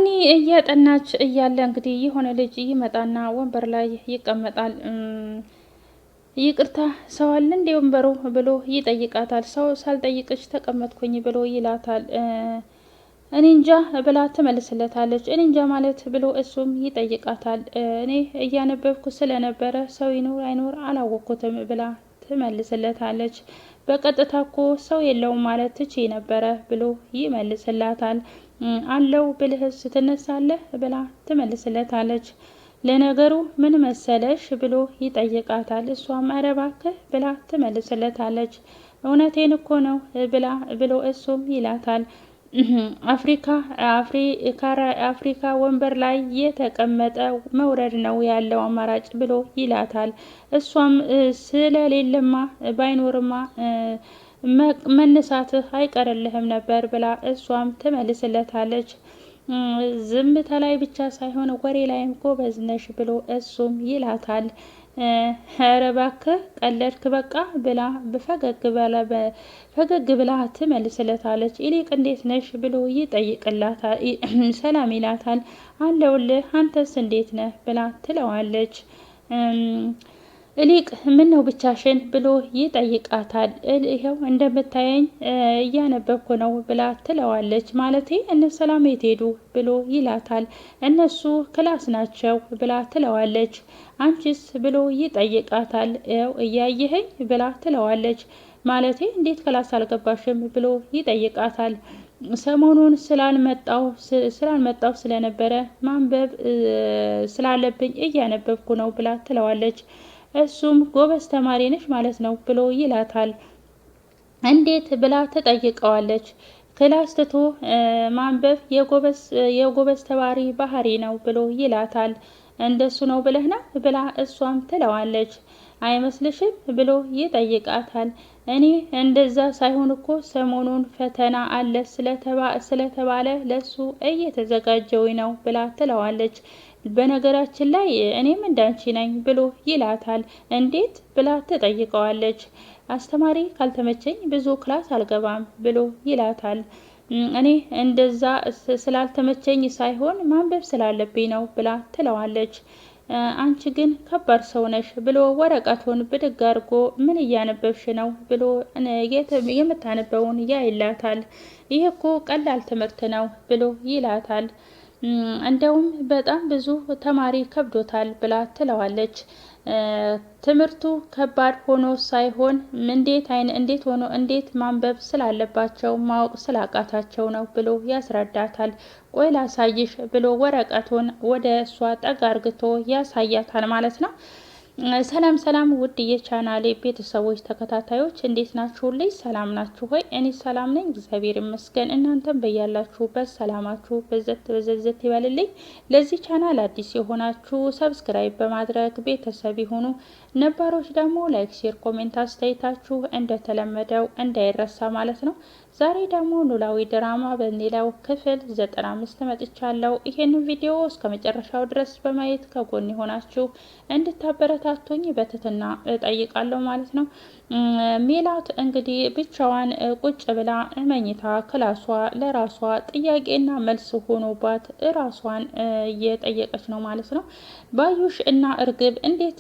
ሰኒ እያጠናች እያለ እንግዲህ የሆነ ልጅ ይመጣና ወንበር ላይ ይቀመጣል። ይቅርታ ሰው አለ እንዴ ወንበሩ ብሎ ይጠይቃታል። ሰው ሳልጠይቅሽ ተቀመጥኩኝ ብሎ ይላታል። እኔ እንጃ ብላ ትመልስለታለች። እኔ እንጃ ማለት ብሎ እሱም ይጠይቃታል። እኔ እያነበብኩ ስለነበረ ሰው ይኖር አይኖር አላወቅኩትም ብላ ትመልስለታለች። በቀጥታ እኮ ሰው የለውም ማለት ትችይ ነበረ ብሎ ይመልስላታል። አለው ብልህስ ትነሳለህ ብላ ትመልስለታለች። ለነገሩ ምን መሰለሽ ብሎ ይጠይቃታል። እሷም ኧረ እባክህ ብላ ትመልስለታለች። እውነቴን እኮ ነው ብሎ እሱም ይላታል። አፍሪካ ወንበር ላይ የተቀመጠ መውረድ ነው ያለው አማራጭ ብሎ ይላታል። እሷም ስለሌለማ ባይኖርማ መነሳትህ አይቀርልህም ነበር ብላ እሷም ትመልስለታለች። ዝምታ ላይ ብቻ ሳይሆን ወሬ ላይም ጎበዝ ነሽ ብሎ እሱም ይላታል። ኧረ እባክህ ቀለድክ በቃ ብላ ፈገግ ብላ ትመልስለታለች። ይልቅ እንዴት ነሽ ብሎ ይጠይቅላታል። ሰላም ይላታል። አለውልህ አንተስ እንዴት ነህ ብላ ትለዋለች። እሊቅ ምን ነው ብቻሽን ብሎ ይጠይቃታል። ይኸው እንደምታየኝ እያነበብኩ ነው ብላ ትለዋለች። ማለቴ እነ ሰላም የት ሄዱ ብሎ ይላታል። እነሱ ክላስ ናቸው ብላ ትለዋለች። አንቺስ ብሎ ይጠይቃታል። ያው እያየኸኝ ብላ ትለዋለች። ማለቴ እንዴት ክላስ አልገባሽም ብሎ ይጠይቃታል። ሰሞኑን ስላልመጣው ስለነበረ ማንበብ ስላለብኝ እያነበብኩ ነው ብላ ትለዋለች። እሱም ጎበዝ ተማሪ ነሽ ማለት ነው ብሎ ይላታል። እንዴት ብላ ትጠይቀዋለች። ክላስ ትቶ ማንበብ የጎበዝ ተማሪ ባህሪ ነው ብሎ ይላታል። እንደሱ ነው ብለህ ነው ብላ እሷም ትለዋለች። አይመስልሽም ብሎ ይጠይቃታል። እኔ እንደዛ ሳይሆን እኮ ሰሞኑን ፈተና አለ ስለተባለ ለሱ እየተዘጋጀው ነው ብላ ትለዋለች። በነገራችን ላይ እኔም እንዳንቺ ነኝ ብሎ ይላታል። እንዴት ብላ ትጠይቀዋለች። አስተማሪ ካልተመቸኝ ብዙ ክላስ አልገባም ብሎ ይላታል። እኔ እንደዛ ስላልተመቸኝ ሳይሆን ማንበብ ስላለብኝ ነው ብላ ትለዋለች። አንቺ ግን ከባድ ሰው ነሽ ብሎ ወረቀቱን ብድግ አድርጎ ምን እያነበብሽ ነው ብሎ የምታነበውን ያይላታል። ይህ እኮ ቀላል ትምህርት ነው ብሎ ይላታል። እንደውም በጣም ብዙ ተማሪ ከብዶታል ብላ ትለዋለች። ትምህርቱ ከባድ ሆኖ ሳይሆን እንዴት ማንበብ ስላለባቸው ማወቅ ስላቃታቸው ነው ብሎ ያስረዳታል። ቆይ ላሳይሽ ብሎ ወረቀቱን ወደ እሷ ጠጋ አርግቶ ያሳያታል ማለት ነው። ሰላም ሰላም ውድ የቻናሌ ቤተሰቦች ተከታታዮች እንዴት ናችሁልኝ? ሰላም ናችሁ ሆይ? እኔ ሰላም ነኝ እግዚአብሔር ይመስገን። እናንተም በያላችሁበት ሰላማችሁ በዘት ይበልልኝ። ለዚህ ቻናል አዲስ የሆናችሁ ሰብስክራይብ በማድረግ ቤተሰብ ይሁኑ። ነባሮች ደግሞ ላይክ፣ ሼር፣ ኮሜንት አስተያየታችሁ እንደተለመደው እንዳይረሳ ማለት ነው። ዛሬ ደግሞ ኖላዊ ድራማ በሌላው ክፍል 95 መጥቻለሁ። ይሄንን ቪዲዮ እስከ መጨረሻው ድረስ በማየት ከጎን የሆናችሁ እንድታበረታቱኝ በትህትና እጠይቃለሁ ማለት ነው። ሜላት እንግዲህ ብቻዋን ቁጭ ብላ መኝታ ክላሷ ለራሷ ጥያቄና መልስ ሆኖባት ራሷን እየጠየቀች ነው ማለት ነው። ባዩሽ እና እርግብ እንዴት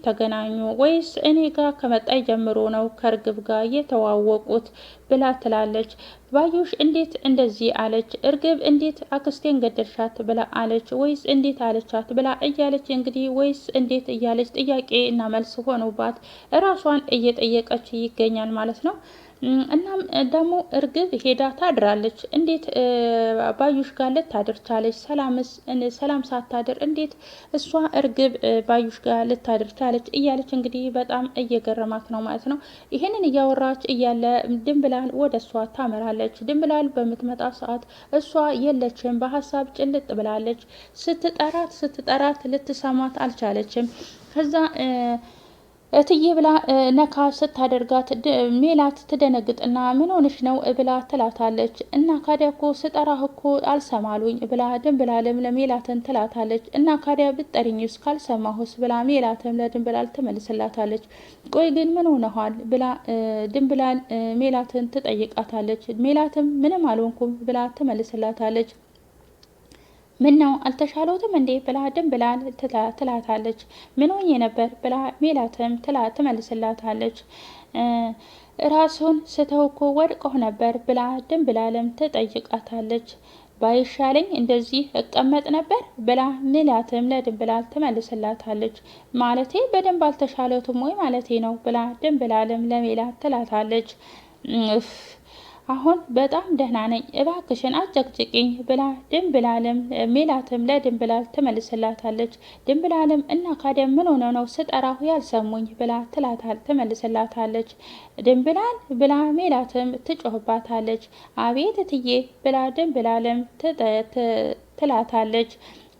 ተገናኙ? ወይስ እኔ ጋር ከመጣይ ጀምሮ ነው ከእርግብ ጋር የተዋወቁት ብላ ትላለች። ባዩሽ እንዴት እንደዚህ አለች? እርግብ እንዴት አክስቴን ገደልሻት ብላ አለች? ወይስ እንዴት አለቻት ብላ እያለች እንግዲህ ወይስ እንዴት እያለች ጥያቄ እና መልስ ሆኖባት እራሷን እየጠየቀች ይገኛል ማለት ነው። እናም ደግሞ እርግብ ሄዳ ታድራለች። እንዴት ባዩሽ ጋር ልታድር ቻለች? ሰላም ሳታድር እንዴት እሷ እርግብ ባዩሽ ጋር ልታድር ቻለች? እያለች እንግዲህ በጣም እየገረማት ነው ማለት ነው። ይሄንን እያወራች እያለ ድንብላል ወደ እሷ ታመራለች። ድንብላል በምትመጣ ሰዓት እሷ የለችም፣ በሀሳብ ጭልጥ ብላለች። ስትጠራት ልትሰማት አልቻለችም። ከዛ እትዬ ብላ ነካ ስታደርጋት ሜላት ትደነግጥና ምን ሆነሽ ነው ብላ ትላታለች። እና ካዲያ እኮ ስጠራህ እኮ አልሰማሉኝ ብላ ድንብላልም ለሜላትን ትላታለች። እና ካዲያ ብትጠሪኝስ ካልሰማሁስ ብላ ሜላትም ለድንብላል ትመልስላታለች። ቆይ ግን ምን ሆነሃል ብላ ድንብላል ሜላትን ትጠይቃታለች። ሜላትም ምንም አልሆንኩም ብላ ትመልስላታለች። ምን ነው አልተሻለውትም እንዴ ብላ ድንብላል ትላታለች። ምን ሆኜ ነበር ብላ ሜላትም ትመልስላታለች። ራሱን ስተው እኮ ወድቀው ነበር ብላ ድንብላልም ትጠይቃታለች። ባይሻለኝ እንደዚህ እቀመጥ ነበር ብላ ሜላትም ለድንብላል ትመልስላታለች። ማለቴ በደንብ አልተሻለውትም ወይ ማለቴ ነው ብላ ድንብላልም ለሜላት ትላታለች። አሁን በጣም ደህና ነኝ እባክሽን አጨቅጭቂኝ ብላ ድንብላልም ሜላትም ለድንብላል ትመልስላታለች። ድንብላልም እና ካዲያ ምን ሆነ ነው ስጠራሁ ያልሰሙኝ ብላ ትመልስላታለች። ድንብላል ብላ ሜላትም ትጮህባታለች። አቤት እትዬ ብላ ድንብላልም ትላታለች።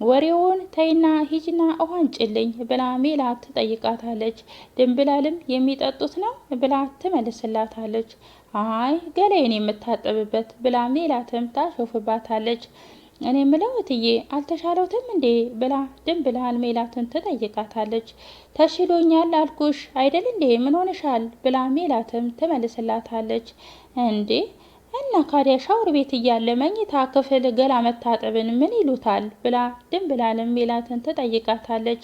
ወሬውን ተይና ሂጅና ውሃ አንጭልኝ ብላ ሜላት ትጠይቃታለች። ድንብላልም የሚጠጡት ነው ብላ ትመልስላታለች። አይ ገላዬን የምታጠብበት ብላ ሜላትም ታሾፍባታለች። እኔ ምለው እትዬ አልተሻለውትም እንዴ ብላ ድንብላል ሜላትን ትጠይቃታለች። ተሽሎኛል አልኩሽ አይደል እንዴ ምን ሆነሻል ብላ ሜላትም ትመልስላታለች። እንዴ እና ካዲያ ሻወር ቤት እያለ መኝታ ክፍል ገላ መታጠብን ምን ይሉታል ብላ ድንብላልም ሜላትን ትጠይቃታለች።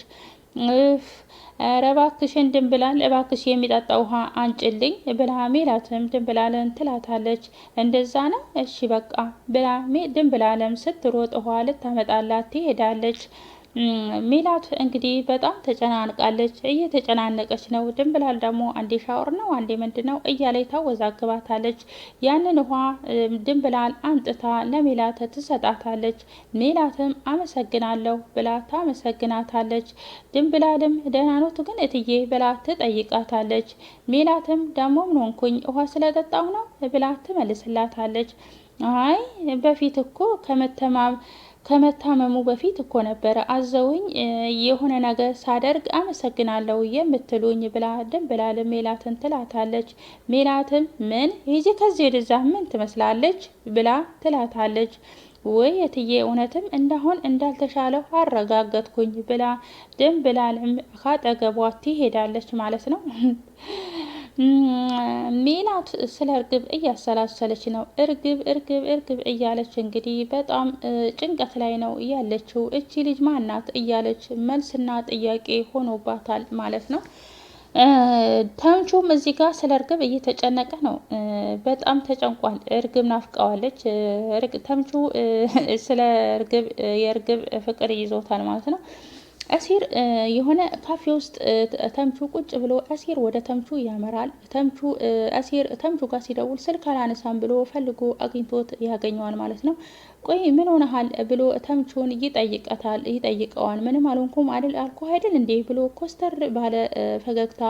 ኧረ እባክሽን ድንብላል እባክሽ የሚጠጣ ውሃ አንጭልኝ ብላ ሜላትም ድንብላልን ትላታለች። እንደዛ ነው እሺ በቃ ብላ ድንብላልም ስትሮጥ ውሃ ልታመጣላት ትሄዳለች። ሜላት እንግዲህ በጣም ተጨናንቃለች፣ እየተጨናነቀች ነው። ድንብላል ደግሞ አንዴ ሻወር ነው አንዴ ምንድን ነው እያለች ታወዛግባታለች። ያንን ውሃ ድንብላል አንጥታ ለሜላት ትሰጣታለች። ሜላትም አመሰግናለሁ ብላ ታመሰግናታለች። ድንብላልም ደህና ኖት ግን እትዬ ብላ ትጠይቃታለች። ሜላትም ደግሞ ምን ሆንኩኝ ውሃ ስለጠጣሁ ነው ብላ ትመልስላታለች። አይ በፊት እኮ ከመታመሙ በፊት እኮ ነበረ አዘውኝ የሆነ ነገር ሳደርግ አመሰግናለሁ የምትሉኝ ብላ ድንብላልም ሜላትን ትላታለች። ሜላትም ምን ሂጂ ከዚህ ወደዛ ምን ትመስላለች ብላ ትላታለች። ወይ እትዬ እውነትም እንዳሁን እንዳልተሻለው አረጋገጥኩኝ ብላ ድንብላልም ካጠገቧ ትሄዳለች ማለት ነው። ሜላት ስለ እርግብ እያሰላሰለች ነው። እርግብ እያለች እንግዲህ በጣም ጭንቀት ላይ ነው ያለችው። እቺ ልጅ ማናት እያለች መልስና ጥያቄ ሆኖባታል ማለት ነው። ተምቹም እዚህ ጋር ስለ እርግብ እየተጨነቀ ነው። በጣም ተጨንቋል። እርግብ ናፍቀዋለች። ተምቹ ስለ የእርግብ ፍቅር ይዞታል ማለት ነው። አሲር የሆነ ካፌ ውስጥ ተምቹ ቁጭ ብሎ አሲር ወደ ተምቹ ያመራል። ተምቹ ጋር ሲደውል ስልክ አላነሳም ብሎ ፈልጎ አግኝቶት ያገኘዋል ማለት ነው። ቆይ ምን ሆነሃል ብሎ ተምቹን ይጠይቀዋል። ምንም አልሆንኩም አልኩህ አይደል እንዴ ብሎ ኮስተር ባለ ፈገግታ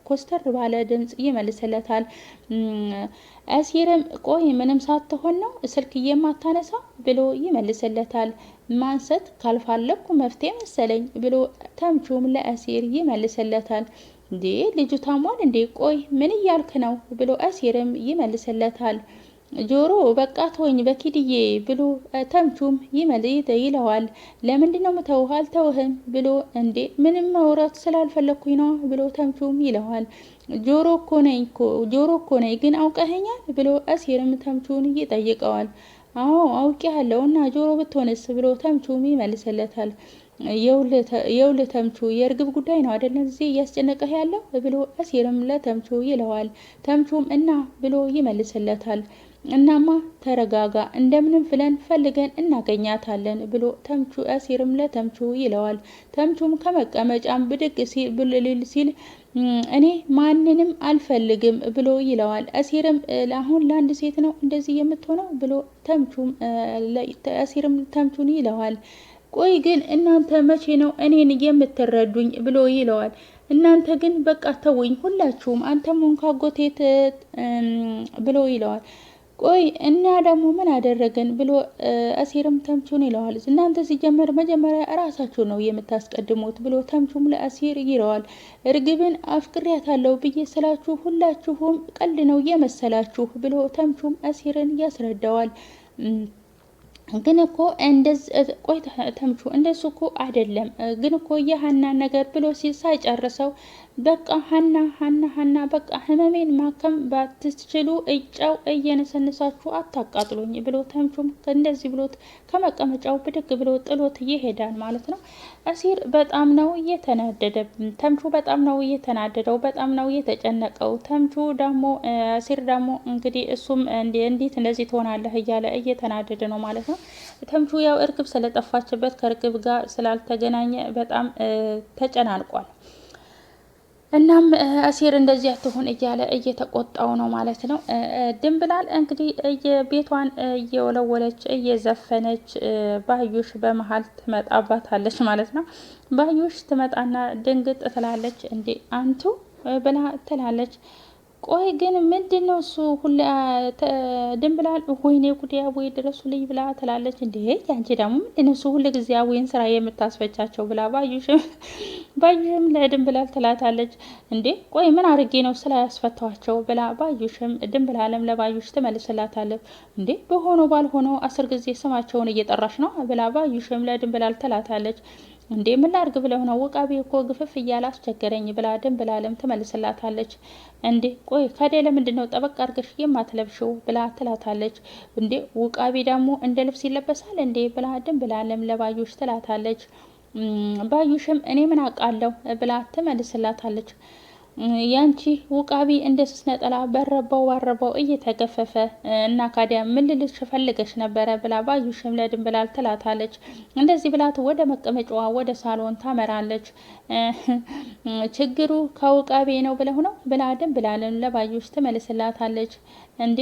ኮስተር ባለ ድምጽ ይመልስለታል። አሲርም ቆይ ምንም ሳትሆን ነው ስልክ የማታነሳ ብሎ ይመልስለታል። ማንሳት ካልፈለኩ መፍትሄ መሰለኝ ብሎ ተምቹም ለአሲር ይመልስለታል። እንዴ ልጁ ታሟል እንዴ ቆይ ምን እያልክ ነው ብሎ አሲርም ይመልስለታል። ጆሮ በቃ ተወኝ በኪድዬ ብሎ ተምቹም ይለዋል። ለምንድነው ምተውህ አልተውህም ብሎ እንዴ ምንም ማውራት ስላልፈለኩኝ ነው ብሎ ተምቹም ይለዋል። ጆሮ እኮ ነኝ ግን አውቀኸኛል ብሎ አሲርም ተምቹን ይጠይቀዋል። አዎ አውቄያለሁ እና ጆሮ ብትሆንስ ብሎ ተምቹም ይመልስለታል። የውልህ ተምቹ የእርግብ ጉዳይ ነው አይደል እዚህ እያስጨነቀህ ያለው ብሎ አሲርም ለተምቹ ይለዋል። ተምቹም እና ብሎ ይመልስለታል። እናማ ተረጋጋ እንደምንም ፈልገን እናገኛታለን ብሎ ተምቹ አሲርም ለተምቹ ይለዋል። ተምቹም ከመቀመጫም ብድግ ሲል እኔ ማንንም አልፈልግም ብሎ ይለዋል። አሲርም አሁን ለአንድ ሴት ነው እንደዚህ የምትሆነው ብሎ አሲርም ተምቹን ይለዋል። ቆይ ግን እናንተ መቼ ነው እኔን የምትረዱኝ ብሎ ይለዋል። እናንተ ግን በቃ ተውኝ ሁላችሁም አንተም ካጎቴት ብሎ ይለዋል። ቆይ እና ደግሞ ምን አደረገን ብሎ አሲርም ተምቹን ይለዋል። እናንተ ሲጀመር መጀመሪያ እራሳችሁ ነው የምታስቀድሙት ብሎ ተምቹም ለአሲር ይለዋል። እርግብን አፍቅሬያታለሁ ብዬ ስላችሁ ሁላችሁም ቀልድ ነው የመሰላችሁ ብሎ ተምቹም አሲርን ያስረዳዋል። ግን እኮ እንደዚህ ቆይ ተምቹ እንደሱ እኮ አይደለም። ግን እኮ የሀናን ነገር ብሎ ሲል ሳይጨርሰው በቃ ሀና በቃ ህመሜን ማከም ባትችሉ እጫው እየነሰነሳችሁ አታቃጥሉኝ ብሎ ተምቹም እንደዚህ ብሎት ከመቀመጫው ብድግ ብሎ ጥሎት ይሄዳል ማለት ነው። አሲር በጣም ነው እየተናደደ፣ ተምቹ በጣም ነው እየተናደደው፣ በጣም ነው እየተጨነቀው። ተምቹ ደግሞ አሲር ደግሞ እንግዲህ እሱም እንዴት እንደዚህ ትሆናለህ እያለ እየተናደደ ነው ማለት ነው። ተምቹ ያው እርግብ ስለጠፋችበት ከእርግብ ጋር ስላልተገናኘ በጣም ተጨናንቋል። እናም አሲር እንደዚህ አትሆን እያለ እየተቆጣው ነው ማለት ነው። ድንብላል እንግዲህ ቤቷን እየወለወለች እየዘፈነች ባዩሽ በመሀል ትመጣባታለች ማለት ነው። ባዩሽ ትመጣና ድንግጥ ትላለች። እንዴ አንቱ ብላ ትላለች። ቆይ ግን ምንድን ነው እሱ ሁላ ድንብላል ወይኔ ጉዲያ ወይ ድረሱልኝ ብላ ትላለች። እንዴ ያንቺ ደግሞ ምንድን ነው እሱ ሁሉ ጊዜ ወይን ስራ የምታስፈቻቸው ብላ ባዩሽም ለድንብላል ትላታለች። እንዴ ቆይ ምን አድርጌ ነው ስላ ያስፈታዋቸው ብላ ባዩሽም ድንብላልም ለባዩሽ ትመልስላታለች። እንዴ በሆነው ባልሆነው 10 ጊዜ ስማቸውን እየጠራሽ ነው ብላ ባዩሽም ለድንብላል ትላታለች። እንዴ ምን ላድርግ ብለው ነው ውቃቢ እኮ ግፍፍ እያለ አስቸገረኝ ብላ ድንብላልም ትመልስላታለች። እንዴ ቆይ ካዲያ ለምንድን ነው ጠበቅ አድርገሽ የማትለብሽው ብላ ትላታለች። እንዴ ውቃቢ ደግሞ እንደ ልብስ ይለበሳል እንዴ ብላ ድንብላልም ለባዩሽ ትላታለች። ባዩሽም እኔ ምን አውቃለሁ ብላ ትመልስላታለች። ያንቺ ውቃቢ እንደ ስስ ነጠላ ባረባው እየተገፈፈ እና ካዲያ ምን ልልሽ ፈልገሽ ነበረ ብላ ባዩሽም ለድንብላል ትላታለች። እንደዚህ ብላት ወደ መቀመጫዋ ወደ ሳሎን ታመራለች። ችግሩ ከውቃቤ ነው ብለው ነው ብላ ድንብላልን ለባዩሽ ትመልስላታለች። እንዴ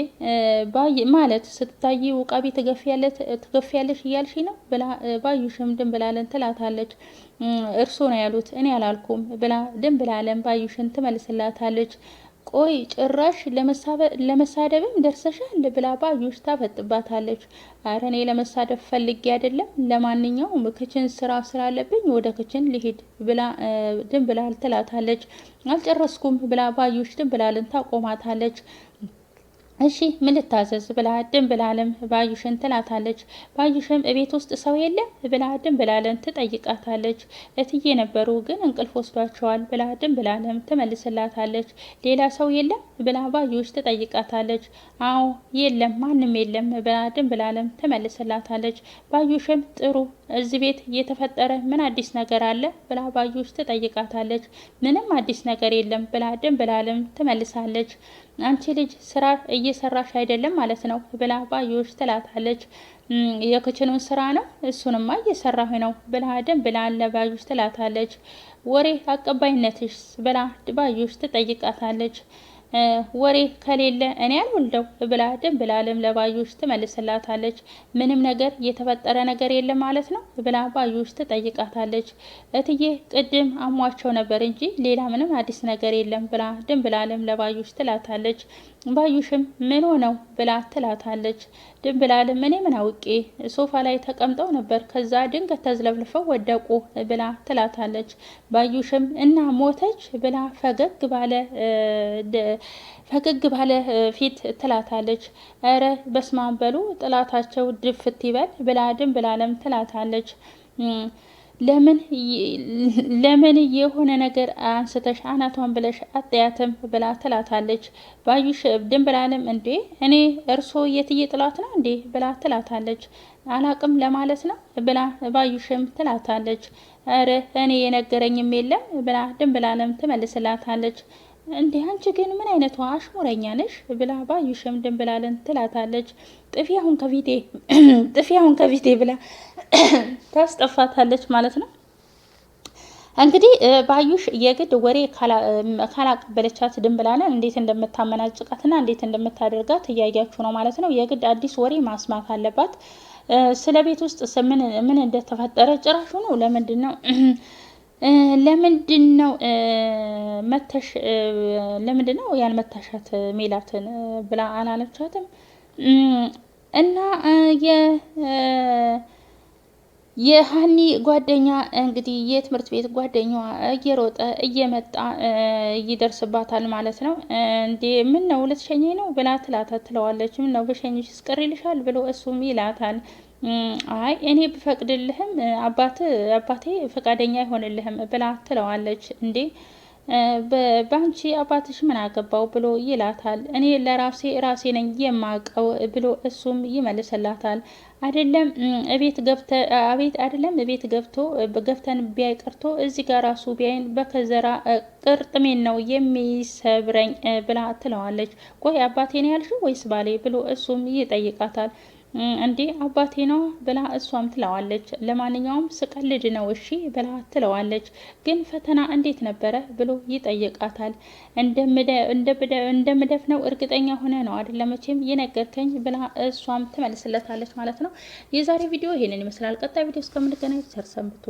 ማለት ስትታይ ውቃቢ ትገፊያለሽ እያልሽ ነው ብላ ባዩሽም ድንብላልን ትላታለች። እርሱ ነው ያሉት እኔ አላልኩም ብላ ድንብላልን ባዩሽን ትመልስላታለች። ቆይ ጭራሽ ለመሳደብም ደርሰሻል ብላ ባዩሽ ታፈጥባታለች። አረ እኔ ለመሳደብ ፈልጌ አይደለም፣ ለማንኛውም ክችን ስራ ስላለብኝ ወደ ክችን ልሂድ ብላ ድንብላል ትላታለች። አልጨረስኩም ብላ ባዩሽ ድንብላልን ታቆማታለች። እሺ ምን ልታዘዝ ብላ ድንብላልም ባዩሽን ትላታለች። ባዩሽም እቤት ውስጥ ሰው የለም ብላ ድንብላልን ትጠይቃታለች። እትዬ ነበሩ ግን እንቅልፍ ወስዷቸዋል ብላ ድንብላልም ትመልስላታለች። ሌላ ሰው የለም ብላ ባዩሽ ትጠይቃታለች። አዎ የለም ማንም የለም ብላ ድንብላልም ትመልስላታለች። ባዩሽም ጥሩ እዚህ ቤት እየተፈጠረ ምን አዲስ ነገር አለ ብላ ባዩሽ ትጠይቃታለች። ምንም አዲስ ነገር የለም ብላ ድንብላልም ትመልሳለች። አንቺ ልጅ ስራ እየሰራሽ አይደለም ማለት ነው ብላ ባዩሽ ትላታለች። የክችኑን ስራ ነው እሱንማ እየሰራሁ ነው ብላ ድንብላል ለባዩሽ ትላታለች። ወሬ አቀባይነትሽ ብላ ባዩሽ ትጠይቃታለች። ወሬ ከሌለ እኔ አልወልደው ብላ ድንብላልም ለባዩሽ ትመልስላታለች። ምንም ነገር የተፈጠረ ነገር የለም ማለት ነው ብላ ባዩሽ ትጠይቃታለች። እትዬ ቅድም አሟቸው ነበር እንጂ ሌላ ምንም አዲስ ነገር የለም ብላ ድንብላልም ለባዩሽ ትላታለች። ባዩሽም ምን ሆነው ብላ ትላታለች። ድንብላልም እኔ ምን አውቄ ሶፋ ላይ ተቀምጠው ነበር ከዛ ድንገት ተዝለፍልፈው ወደቁ ብላ ትላታለች። ባዩሽም እና ሞተች ብላ ፈገግ ባለ ፊት ትላታለች። እረ በስማን በሉ ጥላታቸው ድፍት ይበል ብላ ድንብላልም ትላታለች። ለምን የሆነ ነገር አንስተሽ አናቷን ብለሽ አጠያትም ብላ ትላታለች። ባዩሽ ድንብላልም እንዴ እኔ እርሶ የትዬ ጥላት ነው እንዴ ብላ ትላታለች። አላቅም ለማለት ነው ብላ ባዩሽም ትላታለች። እረ እኔ የነገረኝም የለም ብላ ድንብላልም ትመልስላታለች። እንዴ አንቺ ግን ምን አይነቷ አሽሙረኛ ነሽ ብላ ባዩሽም ድንብላልን ትላታለች። ጥፊ አሁን ከፊቴ ብላ ታስጠፋታለች ማለት ነው። እንግዲህ ባዩሽ የግድ ወሬ ካላቀበለቻት ድንብላልን እንዴት እንደምታመናጭቃትና እንዴት እንደምታደርጋት እያያችሁ ነው ማለት ነው። የግድ አዲስ ወሬ ማስማት አለባት። ስለ ቤት ውስጥ ምን እንደተፈጠረ ጭራሹ ነው ለምንድን ነው ያልመታሻት ሜላትን ብላ አላለቻትም። እና የሀኒ ጓደኛ እንግዲህ የትምህርት ቤት ጓደኛዋ እየሮጠ እየመጣ ይደርስባታል ማለት ነው። እንዴ ምን ነው ልትሸኘኝ ነው ብላ ትለዋለች። ምን ነው በሸኝሽ ስቅር ይልሻል ብሎ እሱም ይላታል። አይ እኔ ብፈቅድልህም አባቴ ፈቃደኛ አይሆንልህም ብላ ትለዋለች። እንዴ በአንቺ አባትሽ ምን አገባው ብሎ ይላታል። እኔ ራሴ ነኝ የማውቀው ብሎ እሱም ይመልስላታል። አይደለም እቤት ገብተን ቢያይ ቀርቶ እዚህ ጋር ራሱ ቢያይን በከዘራ ቅርጥሜን ነው የሚሰብረኝ ብላ ትለዋለች። ቆይ አባቴ ነው ያልሽው ወይስ ባሌ ብሎ እሱም ይጠይቃታል። እንዴ አባቴ ነው ብላ እሷም ትለዋለች። ለማንኛውም ስቀልድ ነው እሺ ብላ ትለዋለች። ግን ፈተና እንዴት ነበረ ብሎ ይጠይቃታል። እንደምደፍነው እርግጠኛ ሆነ ነው አይደል መቼም የነገርከኝ ብላ እሷም ትመልስለታለች ማለት ነው። የዛሬ ቪዲዮ ይሄንን ይመስላል። ቀጣይ ቪዲዮ እስከምንገናኝ ቸር ሰንብቱ።